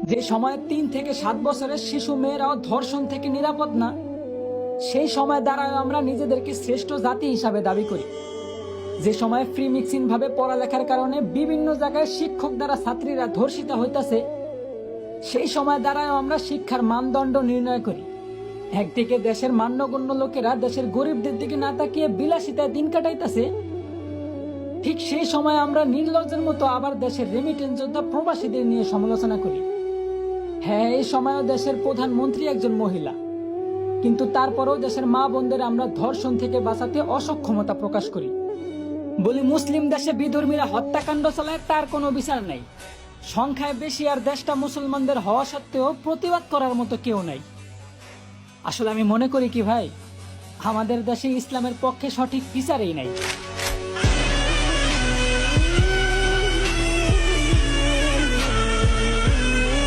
যে সময়ে ৩ থেকে ৭ বছরের শিশু মেয়েরাও ধর্ষণ থেকে নিরাপদ না, সেই সময় দ্বারাও আমরা নিজেদেরকে শ্রেষ্ঠ জাতি হিসাবে দাবি করি। যে সময়ে ফ্রি মিক্সিং ভাবে পড়ালেখার কারণে বিভিন্ন জায়গায় শিক্ষক দ্বারা ছাত্রীরা ধর্ষিত হইতাছে, সেই সময় দ্বারাও আমরা শিক্ষার মানদণ্ড নির্ণয় করি। একদিকে দেশের মান্যগণ্য লোকেরা দেশের গরিবদের দিকে না তাকিয়ে বিলাসিতায় দিন কাটাইতেছে, ঠিক সেই সময় আমরা নির্লজ্জের মতো আবার দেশের রেমিটেন্স যোদ্ধা প্রবাসীদের নিয়ে সমালোচনা করি। হ্যাঁ, এই সময়ও দেশের প্রধানমন্ত্রী একজন মহিলা, কিন্তু তারপরেও দেশের মা বোনদের আমরা ধর্ষণ থেকে বাঁচাতে অসক্ষমতা প্রকাশ করি। বলি মুসলিম দেশে বিধর্মীরা হত্যাকাণ্ড চালায়, তার কোনো বিচার নাই। সংখ্যায় বেশি আর দেশটা মুসলমানদের হওয়া সত্ত্বেও প্রতিবাদ করার মতো কেউ নাই। আসলে আমি মনে করি কি ভাই, আমাদের দেশে ইসলামের পক্ষে সঠিক বিচারই নাই।